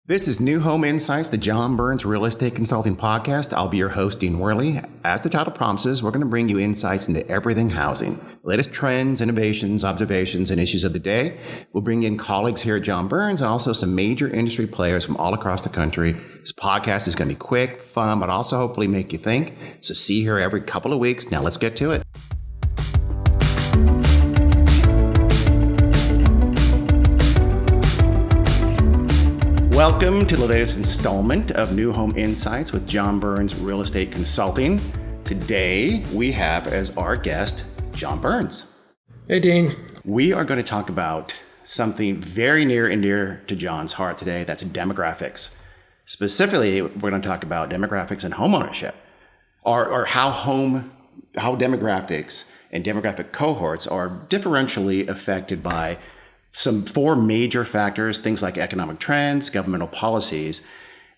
This is New Home Insights, the John Burns Real Estate Consulting Podcast. I'll be your host, Dean Wehrli. As the title promises, we're going to bring you insights into everything housing, latest trends, innovations, observations, and issues of the day. We'll bring in colleagues here at John Burns and also some major industry players from all across the country. This podcast is going to be quick, fun, but also hopefully make you think. So see you here every couple of weeks. Now let's get to it. Welcome to the latest installment of New Home Insights with John Burns Real Estate Consulting. Today, we have as our guest, John Burns. Hey, Dean. We are going to talk about something very near and dear to John's heart today. That's demographics. Specifically, we're going to talk about demographics and homeownership, or how demographics and demographic cohorts are differentially affected by some four major factors, things like economic trends, governmental policies,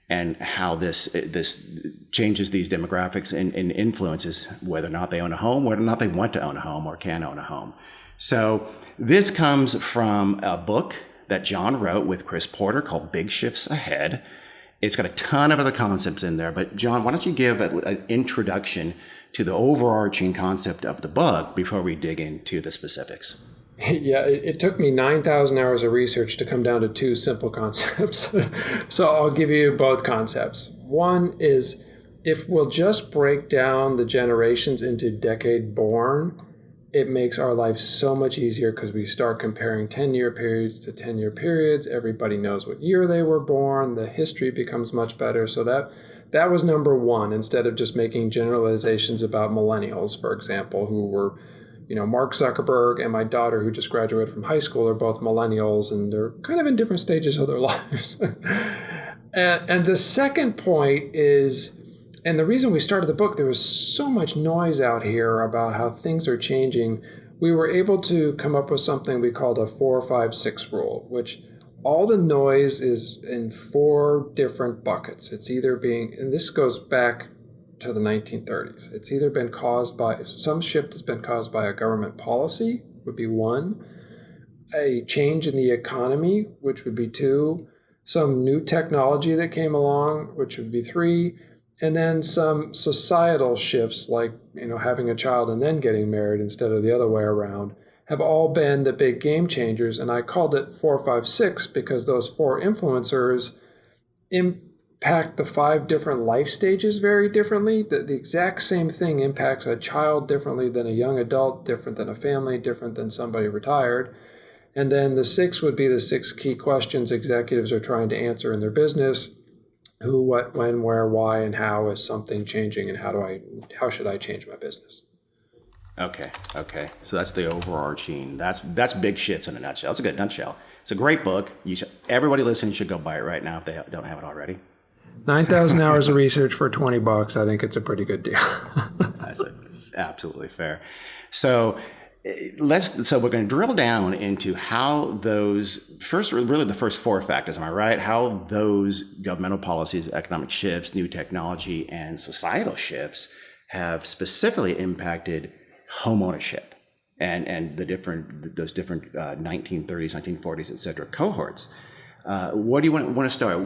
and how this changes these demographics and influences whether or not they own a home, whether or not they want to own a home or can own a home. So this comes from a book that John wrote with Chris Porter called Big Shifts Ahead. It's got a ton of other concepts in there, but John, why don't you give an introduction to the overarching concept of the book before we dig into the specifics? Yeah, it took me 9,000 hours of research to come down to two simple concepts. So I'll give you both concepts. One is if we'll just break down the generations into decade born, it makes our life so much easier because we start comparing 10-year periods to 10-year periods. Everybody knows what year they were born. The history becomes much better. So that was number one, instead of just making generalizations about millennials, for example, who were Mark Zuckerberg and my daughter, who just graduated from high school, are both millennials, and they're kind of in different stages of their lives. and the second point is, and the reason we started the book, there was so much noise out here about how things are changing. We were able to come up with something we called a 4-5-6 rule, which all the noise is in four different buckets. It's either and this goes back to the 1930s. It's either been caused by, some shift has been caused by a government policy, would be one, a change in the economy, which would be two, some new technology that came along, which would be three, and then some societal shifts like, having a child and then getting married instead of the other way around, have all been the big game changers. And I called it 4-5-6 because those four influencers impact the five different life stages very differently. The exact same thing impacts a child differently than a young adult, different than a family, different than somebody retired. And then the 6 would be the 6 key questions executives are trying to answer in their business. Who, what, when, where, why, and how is something changing, and how should I change my business? Okay. So that's the overarching. That's Big Shifts in a nutshell. It's a good nutshell. It's a great book. Everybody listening should go buy it right now if they don't have it already. 9,000 hours of research for $20. I think it's a pretty good deal. That's absolutely fair. So we're going to drill down into how those really the first four factors, am I right? How those governmental policies, economic shifts, new technology, and societal shifts have specifically impacted homeownership and those different 1930s, 1940s, et cetera, cohorts. What do you want to start?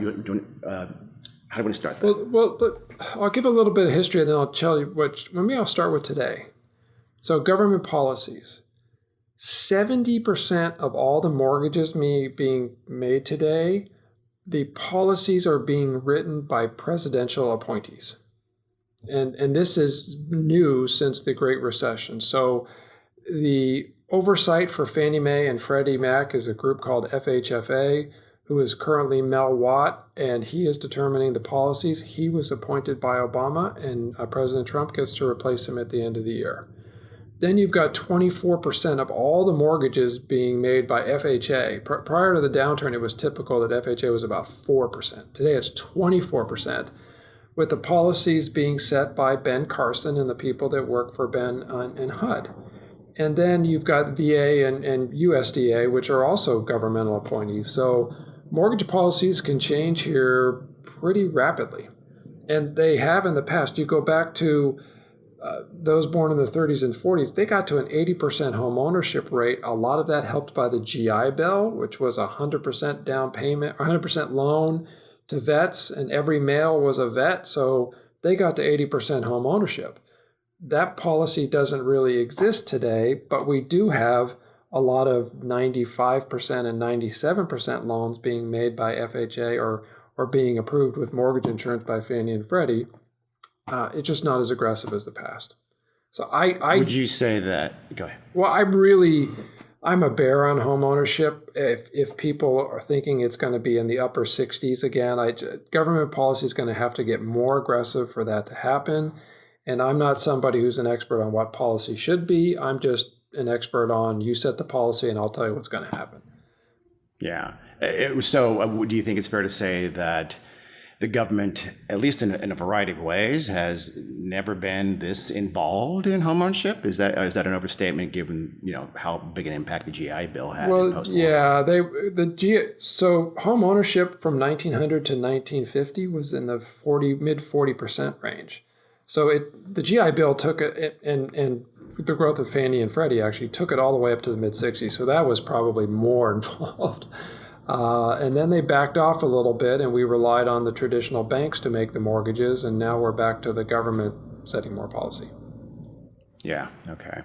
How do you want to start that? Well, I'll give a little bit of history, and then I'll tell you maybe I'll start with today. So government policies. 70% of all the mortgages being made today, the policies are being written by presidential appointees. And this is new since the Great Recession. So the oversight for Fannie Mae and Freddie Mac is a group called FHFA, who is currently Mel Watt, and he is determining the policies. He was appointed by Obama, and President Trump gets to replace him at the end of the year. Then you've got 24% of all the mortgages being made by FHA. Prior to the downturn, it was typical that FHA was about 4%. Today it's 24%, with the policies being set by Ben Carson and the people that work for Ben and HUD. And then you've got VA and USDA, which are also governmental appointees. So mortgage policies can change here pretty rapidly. And they have in the past. You go back to those born in the 30s and 40s, they got to an 80% home ownership rate. A lot of that helped by the GI Bill, which was 100% down payment, 100% loan. to vets, and every male was a vet, so they got to 80% home ownership. That policy doesn't really exist today, but we do have a lot of 95% and 97% loans being made by FHA or being approved with mortgage insurance by Fannie and Freddie. It's just not as aggressive as the past. So would you say that? Go ahead. Well, I'm a bear on home ownership. If people are thinking it's going to be in the upper 60s again, government policy is going to have to get more aggressive for that to happen. And I'm not somebody who's an expert on what policy should be. I'm just an expert on you set the policy and I'll tell you what's going to happen. Yeah. So do you think it's fair to say that the government, at least in a variety of ways, has never been this involved in homeownership? Is that an overstatement given how big an impact the GI Bill had? Well, yeah, so home ownership from 1900 to 1950 was in the mid 40% range. So the GI Bill took it, and the growth of Fannie and Freddie actually took it all the way up to the mid 60s. So that was probably more involved. And then they backed off a little bit, and we relied on the traditional banks to make the mortgages, and now we're back to the government setting more policy. Yeah, okay.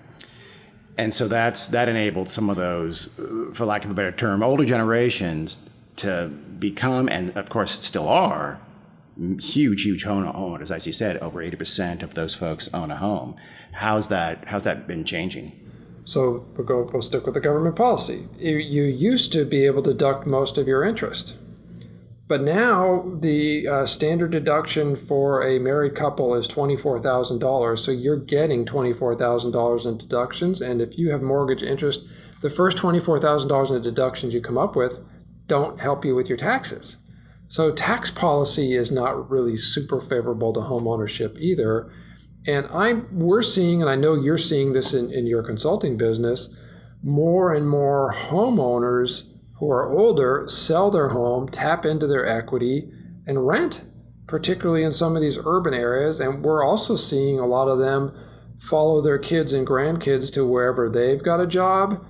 And so that enabled some of those, for lack of a better term, older generations to become, and of course still are, huge homeowners. As you said, over 80% of those folks own a home. How's that been changing? So we'll stick with the government policy. You used to be able to deduct most of your interest. But now the standard deduction for a married couple is $24,000. So you're getting $24,000 in deductions. And if you have mortgage interest, the first $24,000 in deductions you come up with don't help you with your taxes. So tax policy is not really super favorable to home ownership either. And we're seeing, and I know you're seeing this in your consulting business, more and more homeowners who are older sell their home, tap into their equity, and rent, particularly in some of these urban areas. And we're also seeing a lot of them follow their kids and grandkids to wherever they've got a job.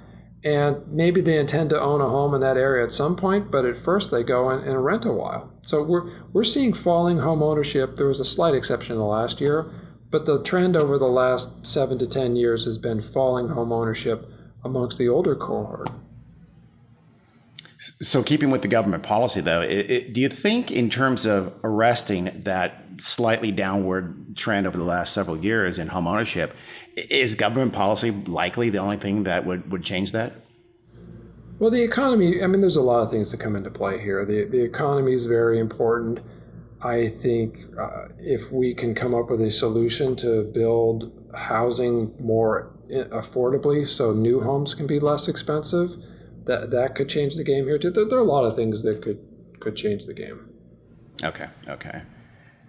And maybe they intend to own a home in that area at some point, but at first they go and rent a while. So we're seeing falling home ownership. There was a slight exception in the last year, but the trend over the last 7 to 10 years has been falling home ownership amongst the older cohort. So keeping with the government policy, though, do you think in terms of arresting that slightly downward trend over the last several years in home ownership, is government policy likely the only thing that would change that? Well, the economy, there's a lot of things that come into play here. The economy is very important. I think if we can come up with a solution to build housing more affordably so new homes can be less expensive, that could change the game here too. There are a lot of things that could change the game. Okay.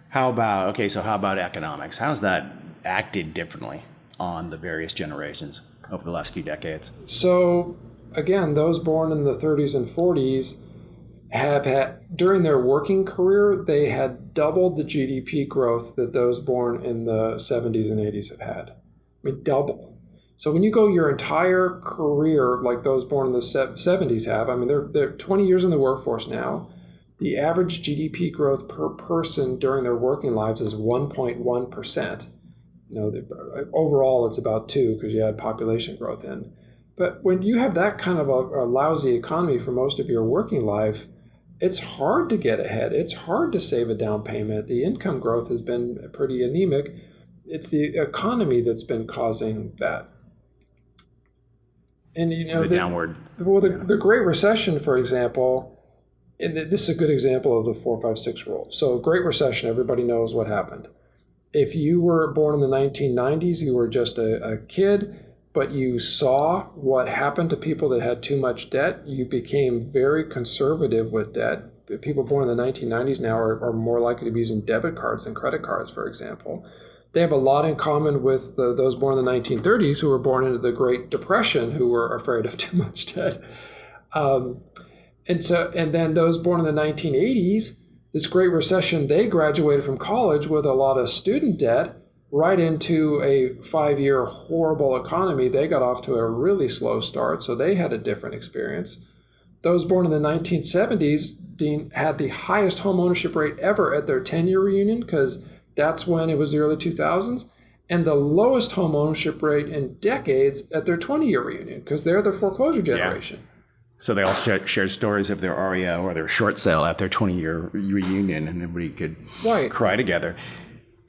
How about economics? How's that acted differently on the various generations over the last few decades? So again, those born in the 30s and 40s have had, during their working career, they had doubled the GDP growth that those born in the 70s and 80s have had. Double. So when you go your entire career, like those born in the 70s have, they're 20 years in the workforce now. The average GDP growth per person during their working lives is 1.1%. Overall, it's about 2 because you add population growth in. But when you have that kind of a lousy economy for most of your working life, it's hard to get ahead. It's hard to save a down payment. The income growth has been pretty anemic. It's the economy that's been causing that. And downward. The Great Recession, for example, and this is a good example of the 4-5-6 rule. So Great Recession, everybody knows what happened. If you were born in the 1990s, you were just a kid, but you saw what happened to people that had too much debt. You became very conservative with debt. People born in the 1990s now are more likely to be using debit cards than credit cards, for example. They have a lot in common with those born in the 1930s who were born into the Great Depression, who were afraid of too much debt. And then those born in the 1980s, this Great Recession, they graduated from college with a lot of student debt right into a 5-year horrible economy. They got off to a really slow start, so they had a different experience. those born in the 1970s, Dean, had the highest home ownership rate ever at their 10-year reunion, because that's when it was the early 2000s, and the lowest home ownership rate in decades at their 20-year reunion, because they're the foreclosure generation. Yeah. So they all shared stories of their REO or their short sale at their 20-year reunion, and everybody could cry together.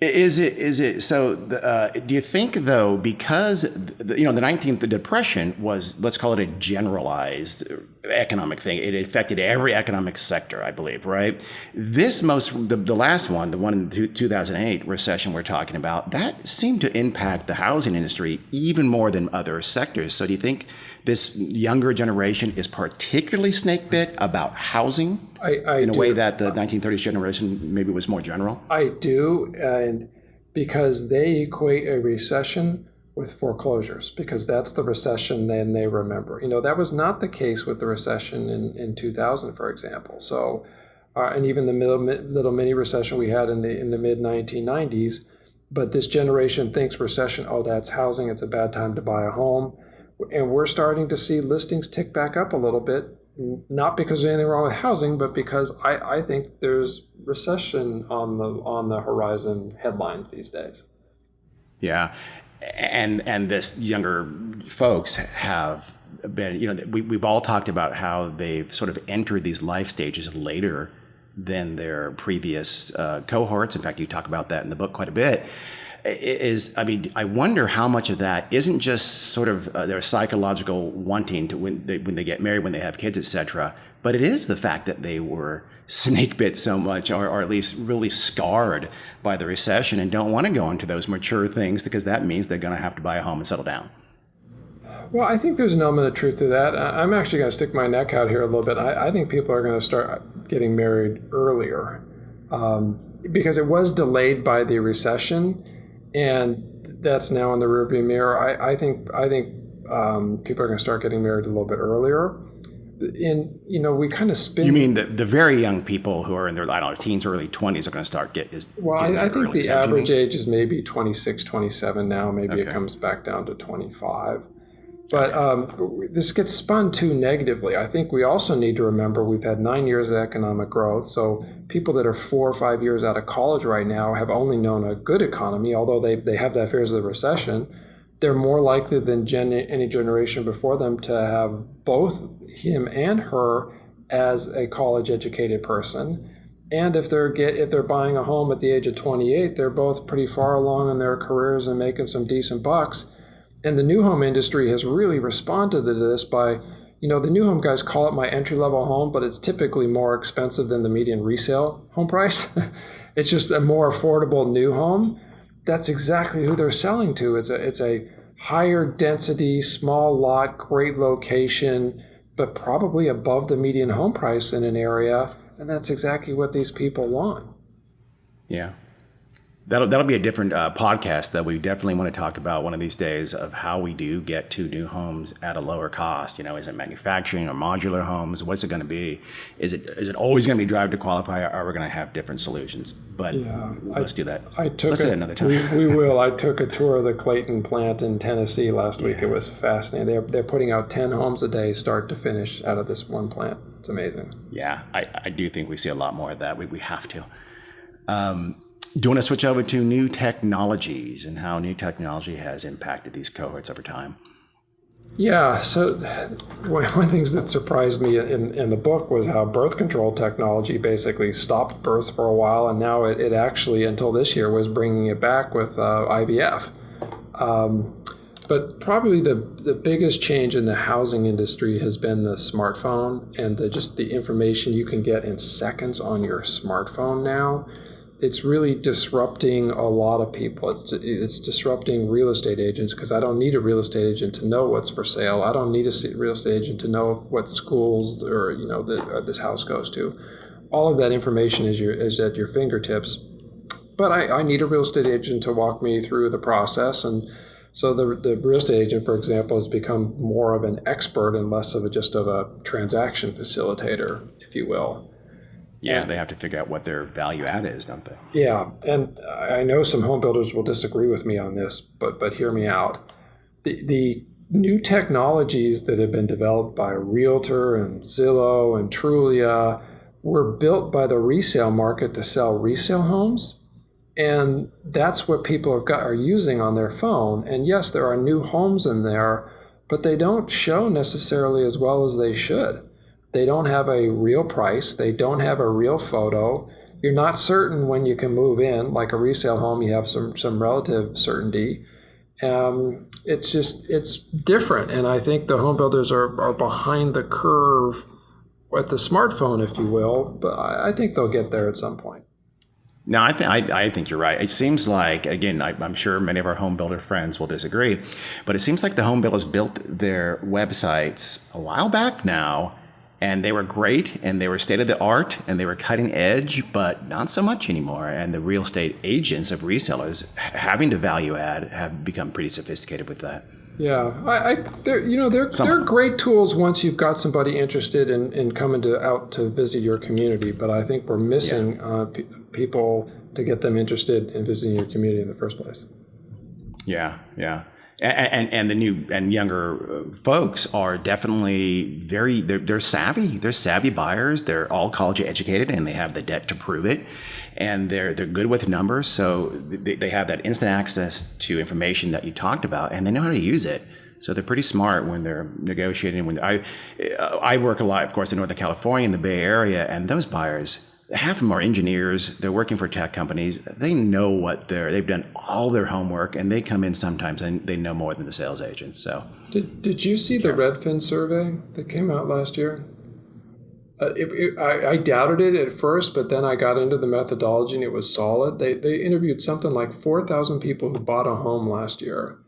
Is it so? Do you think, though, because the 19th Depression was, let's call it a generalized economic thing, it affected every economic sector, I believe, right? The last one, the one in the 2008 recession we're talking about, that seemed to impact the housing industry even more than other sectors. So do you think this younger generation is particularly snake-bit about housing in a way that the 1930s generation maybe was more general? I do, and because they equate a recession with foreclosures, because that's the recession then they remember. That was not the case with the recession in 2000, for example. So, and even the little mini recession we had in the mid 1990s. But this generation thinks recession, oh, that's housing, it's a bad time to buy a home. And we're starting to see listings tick back up a little bit, not because there's anything wrong with housing, but because I think there's recession on the horizon headlines these days. Yeah, and this younger folks have been, we've all talked about how they've sort of entered these life stages later than their previous cohorts. In fact, you talk about that in the book quite a bit. I wonder how much of that isn't just sort of their psychological wanting to when they get married, when they have kids, etc. But it is the fact that they were snake bit so much, or at least really scarred by the recession, and don't want to go into those mature things because that means they're going to have to buy a home and settle down. Well, I think there's an element of truth to that. I'm actually going to stick my neck out here a little bit. I think people are going to start getting married earlier because it was delayed by the recession. And that's now in the rearview mirror. I think people are going to start getting married a little bit earlier. We kind of spin. You mean the very young people who are in their, teens, early 20s are going to start getting I think the average age is maybe 26, 27 now. Maybe it comes back down to 25. But this gets spun too negatively. I think we also need to remember we've had 9 years of economic growth. So people that are 4 or 5 years out of college right now have only known a good economy, although they have the fears of the recession. They're more likely than any generation before them to have both him and her as a college-educated person. And if they're buying a home at the age of 28, they're both pretty far along in their careers and making some decent bucks. And the new home industry has really responded to this by, the new home guys call it my entry-level home, but it's typically more expensive than the median resale home price. It's just a more affordable new home. That's exactly who they're selling to. It's a higher density, small lot, great location, but probably above the median home price in an area. And that's exactly what these people want. Yeah. That'll be a different podcast that we definitely want to talk about one of these days, of how we do get to new homes at a lower cost. Is it manufacturing or modular homes? What's it going to be? Is it always going to be drive to qualify, or are we going to have different solutions? But let's do that. Let's do that another time. We will. I took a tour of the Clayton plant in Tennessee last week. It was fascinating. They're putting out 10 homes a day, start to finish, out of this one plant. It's amazing. Yeah, I do think we see a lot more of that. We have to. Do you want to switch over to new technologies and how new technology has impacted these cohorts over time? Yeah, so one of the things that surprised me in the book was how birth control technology basically stopped births for a while, and now it actually, until this year, was bringing it back with IVF. But probably the biggest change in the housing industry has been the smartphone and just the information you can get in seconds on your smartphone now. It's really disrupting a lot of people. It's disrupting real estate agents, because I don't need a real estate agent to know what's for sale. I don't need a real estate agent to know what schools or this house goes to. All of that information is at your fingertips. But I need a real estate agent to walk me through the process. And so the real estate agent, for example, has become more of an expert and less of just a transaction facilitator, if you will. Yeah, they have to figure out what their value add is, don't they? Yeah, and I know some home builders will disagree with me on this, but hear me out. The new technologies that have been developed by Realtor and Zillow and Trulia were built by the resale market to sell resale homes. And that's what people are using on their phone. And yes, there are new homes in there, but they don't show necessarily as well as they should. They don't have a real price. They don't have a real photo. You're not certain when you can move in. Like a resale home, you have some relative certainty. It's different. And I think the home builders are behind the curve with the smartphone, if you will. But I think they'll get there at some point. No, I think you're right. It seems like, again, I'm sure many of our home builder friends will disagree, but it seems like the home builders built their websites a while back now, and they were great, and they were state of the art, and they were cutting edge, but not so much anymore. And the real estate agents of resellers having to value add have become pretty sophisticated with that. Yeah, they're great tools once you've got somebody interested in coming out to visit your community. But I think we're missing people to get them interested in visiting your community in the first place. Yeah. And the new and younger folks are definitely they're savvy. They're savvy buyers. They're all college educated and they have the debt to prove it. And they're good with numbers. So they have that instant access to information that you talked about, and they know how to use it. So they're pretty smart when they're negotiating. I work a lot, of course, in Northern California, in the Bay Area, and those buyers, half of them are engineers. They're working for tech companies. They know they've done all their homework, and they come in sometimes and they know more than the sales agents. So, did you see the Redfin survey that came out last year? I doubted it at first, but then I got into the methodology and it was solid. They interviewed something like 4,000 people who bought a home last year,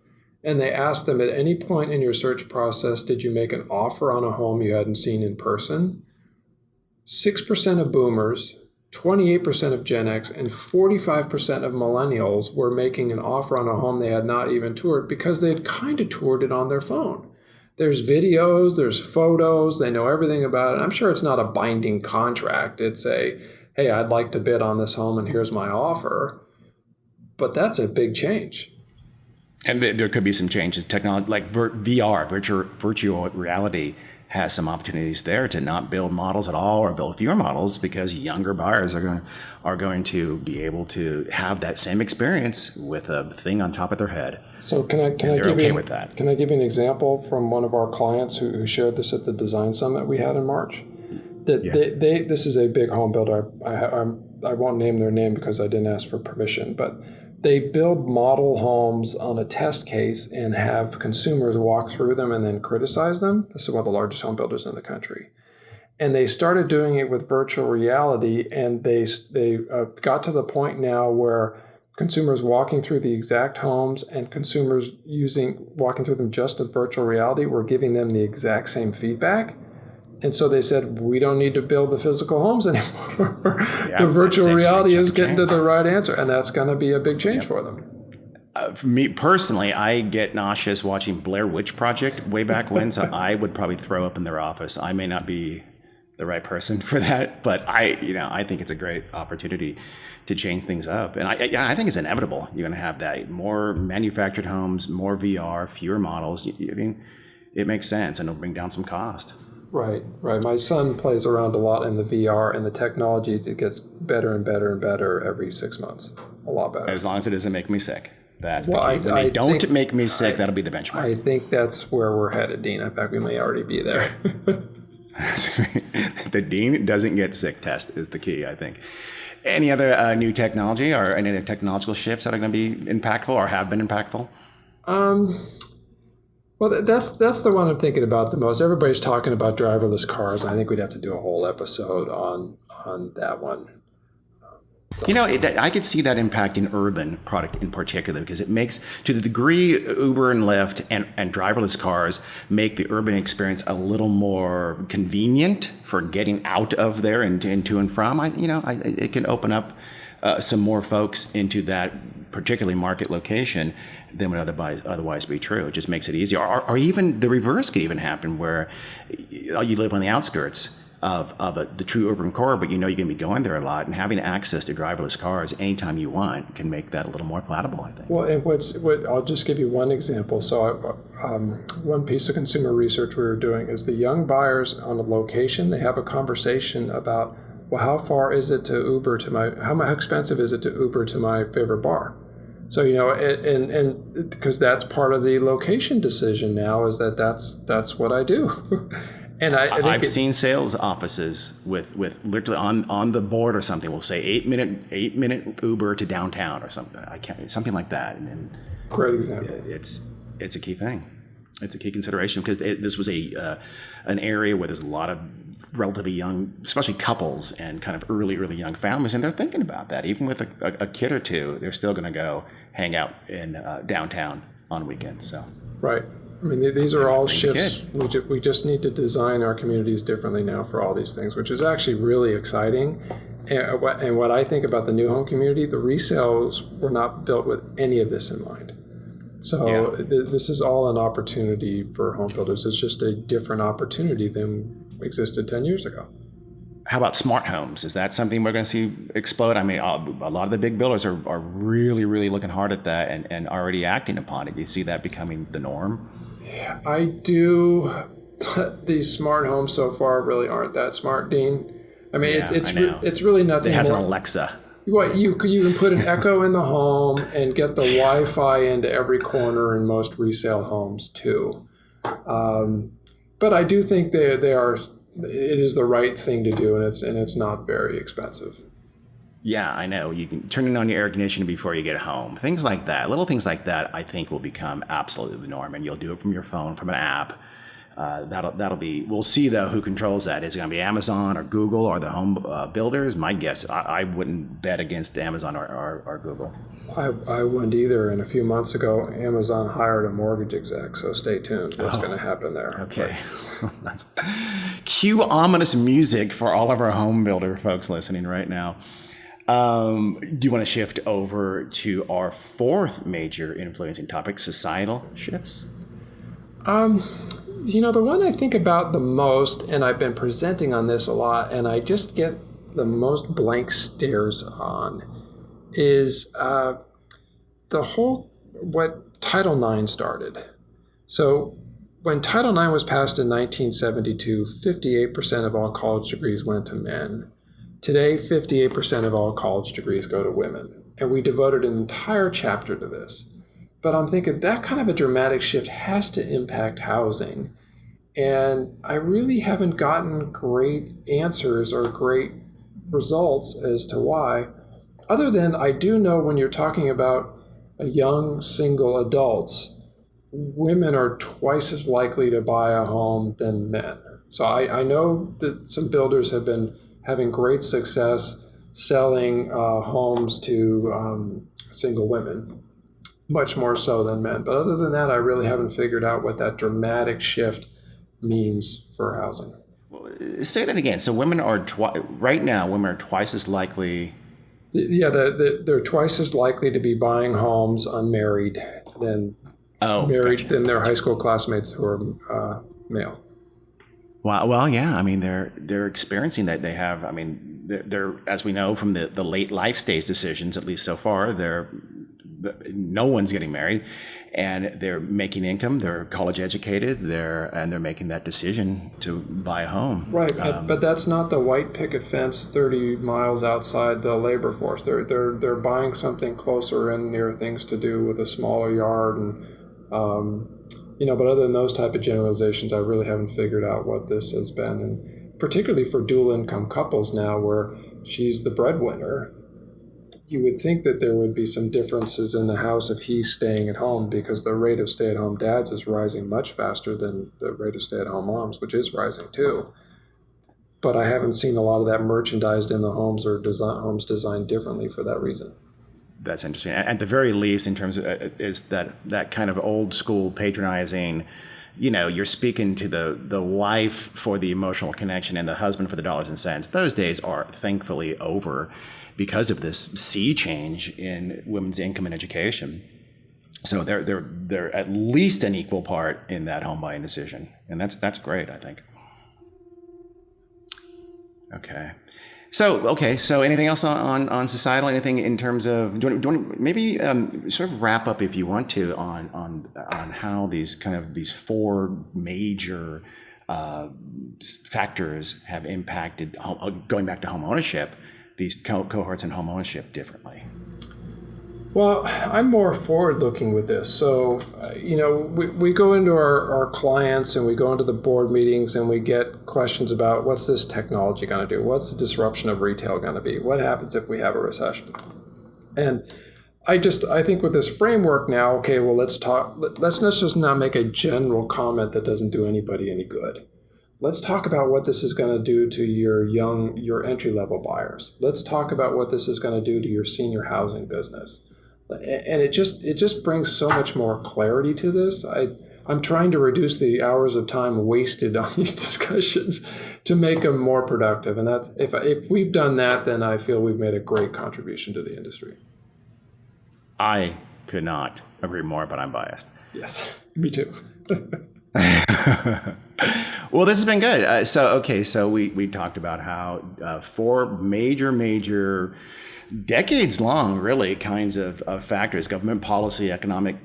and they asked them, at any point in your search process, did you make an offer on a home you hadn't seen in person? 6% of boomers, 28% of Gen X, and 45% of millennials were making an offer on a home they had not even toured because they had kind of toured it on their phone. There's videos, there's photos, they know everything about it. I'm sure it's not a binding contract. It's hey, I'd like to bid on this home and here's my offer. But that's a big change. And there could be some changes. Technology like VR, virtual reality, has some opportunities there to not build models at all or build fewer models because younger buyers are going to be able to have that same experience with a thing on top of their head. So can I give you an example from one of our clients who shared this at the design summit we had in March? This is a big home builder. I won't name their name because I didn't ask for permission, but they build model homes on a test case and have consumers walk through them and then criticize them. This is one of the largest home builders in the country. And they started doing it with virtual reality, and they got to the point now where consumers walking through the exact homes and consumers walking through them just with virtual reality were giving them the exact same feedback. And so they said, we don't need to build the physical homes anymore. The virtual reality is getting to the right answer. And that's going to be a big change for them. For me personally, I get nauseous watching Blair Witch Project way back when. So I would probably throw up in their office. I may not be the right person for that, but I think it's a great opportunity to change things up. And I think it's inevitable. You're going to have that. More manufactured homes, more VR, fewer models. I mean, it makes sense, and it'll bring down some cost. Right. My son plays around a lot in the VR, and the technology gets better and better and better every 6 months. A lot better. As long as it doesn't make me sick. That's the key. When they don't make me sick, that'll be the benchmark. I think that's where we're headed, Dean. In fact, we may already be there. The Dean doesn't get sick test is the key, I think. Any other new technology or any other technological shifts that are going to be impactful or have been impactful? Well, that's the one I'm thinking about the most. Everybody's talking about driverless cars, and I think we'd have to do a whole episode on that one. I could see that impacting urban product in particular because it makes, to the degree Uber and Lyft and driverless cars make the urban experience a little more convenient for getting out of there and to and from. It can open up some more folks into that particularly market location than would otherwise be true. It just makes it easier. Or even the reverse could even happen where you live on the outskirts the true urban core, but you know you're going to be going there a lot, and having access to driverless cars anytime you want can make that a little more palatable, I think. Well, and I'll just give you one example. So one piece of consumer research we were doing is the young buyers on a location, they have a conversation about, well, how far is it to Uber to how expensive is it to Uber to my favorite bar? So, you know, and because that's part of the location decision now, is that's what I do. And I've seen sales offices with literally on the board or something will say 8-minute Uber to downtown or something like that. And great example. It's a key thing. It's a key consideration because this was an area where there's a lot of relatively young, especially couples and kind of early young families, and they're thinking about that. Even with a kid or two, they're still going to go hang out in downtown on weekends. So right. I mean, these are all shifts. We just need to design our communities differently now for all these things, which is actually really exciting. And what I think about the new home community, the resales were not built with any of this in mind. So this is all an opportunity for home builders. It's just a different opportunity than existed 10 years ago. How about smart homes? Is that something we're going to see explode? I mean, a lot of the big builders are really looking hard at that and already acting upon it. Do you see that becoming the norm? Yeah, I do, but these smart homes so far really aren't that smart, Dean. I mean, it's really nothing. It has more. An Alexa. What you can put an Echo in the home and get the Wi-Fi into every corner in most resale homes too. But I do think they are. It is the right thing to do, and it's not very expensive. Yeah, I know. You can turn on your air conditioning before you get home. Things like that, little things like that, I think will become absolutely the norm, and you'll do it from your phone, from an app. That'll be. We'll see though who controls that. Is it going to be Amazon or Google or the home builders? My guess, I wouldn't bet against Amazon or Google. I wouldn't either. And a few months ago, Amazon hired a mortgage exec. So stay tuned. What's going to happen there? Okay. Cue ominous music for all of our home builder folks listening right now. Do you want to shift over to our fourth major influencing topic, societal shifts? You know, the one I think about the most, and I've been presenting on this a lot, and I just get the most blank stares on, is the whole, what Title IX started. So when Title IX was passed in 1972, 58% of all college degrees went to men. Today, 58% of all college degrees go to women. And we devoted an entire chapter to this. But I'm thinking that kind of a dramatic shift has to impact housing. And I really haven't gotten great answers or great results as to why. Other than I do know when you're talking about young single adults, women are twice as likely to buy a home than men. So I know that some builders have been having great success selling homes to single women, much more so than men. But other than that, I really haven't figured out what that dramatic shift means for housing. Say that again. So women are right now, women are twice as likely. Yeah, they're twice as likely to be buying homes unmarried than married than their high school classmates who are male. Well, yeah. I mean, they're experiencing that. They have. I mean, they're as we know from the late life stage decisions, at least so far, no one's getting married, and they're making income. They're college educated. They're making that decision to buy a home. Right, but that's not the white picket fence 30 miles outside the labor force. They're buying something closer in near things to do with a smaller yard and. But other than those type of generalizations, I really haven't figured out what this has been. And particularly for dual income couples now where she's the breadwinner, you would think that there would be some differences in the house if he's staying at home because the rate of stay-at-home dads is rising much faster than the rate of stay-at-home moms, which is rising too. But I haven't seen a lot of that merchandised in the homes or homes designed differently for that reason. That's interesting. At the very least, in terms of is that kind of old school patronizing, you're speaking to the wife for the emotional connection and the husband for the dollars and cents. Those days are thankfully over because of this sea change in women's income and education. So they're at least an equal part in that home buying decision, and that's great, I think. Okay. So anything else on societal? Anything in terms of do you want to maybe sort of wrap up if you want to on how these four major factors have impacted going back to home ownership, these cohorts in home ownership differently. Well, I'm more forward-looking with this. So, we go into our clients and we go into the board meetings and we get questions about what's this technology going to do? What's the disruption of retail going to be? What happens if we have a recession? And I think with this framework now, okay, well, let's just not make a general comment that doesn't do anybody any good. Let's talk about what this is going to do to your entry-level buyers. Let's talk about what this is going to do to your senior housing business. And it just brings so much more clarity to this. I'm trying to reduce the hours of time wasted on these discussions to make them more productive. And that's if we've done that, then I feel we've made a great contribution to the industry. I could not agree more, but I'm biased. Yes, me too. Well, this has been good. So we talked about how four major decades long, really, kinds of factors, government policy, economic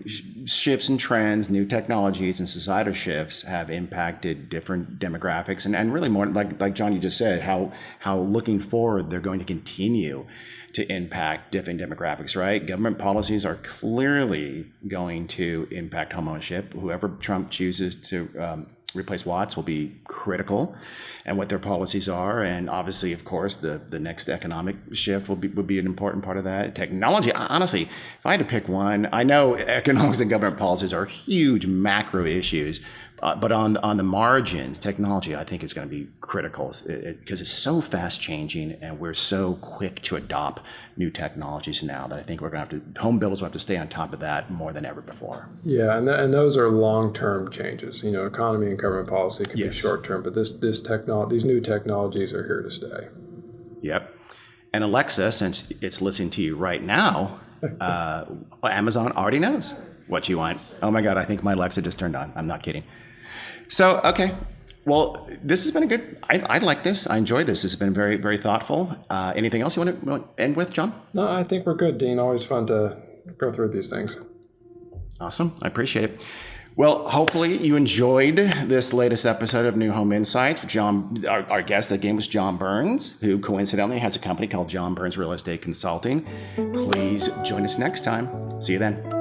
shifts and trends, new technologies, and societal shifts have impacted different demographics. And really more, like John, you just said, how looking forward, they're going to continue to impact different demographics, right? Government policies are clearly going to impact homeownership. Whoever Trump chooses to replace Watts will be critical and what their policies are. And obviously, of course, the next economic shift would be an important part of that. Technology, honestly, if I had to pick one, I know economics and government policies are huge macro issues, but on the margins, technology, I think, is going to be critical because it's so fast changing and we're so quick to adopt new technologies now that I think we're going to have to, home builders will have to stay on top of that more than ever before. Yeah, and those are long-term changes. Economy and government policy can be short-term, but these new technologies are here to stay. Yep. And Alexa, since it's listening to you right now, Amazon already knows what you want. Oh my God, I think my Alexa just turned on. I'm not kidding. So, okay. Well, this has been a good, I like this. I enjoyed this. This has been very, very thoughtful. Anything else you want to end with, John? No, I think we're good, Dean. Always fun to go through these things. Awesome. I appreciate it. Well, hopefully you enjoyed this latest episode of New Home Insights. John, our guest again was John Burns, who coincidentally has a company called John Burns Real Estate Consulting. Please join us next time. See you then.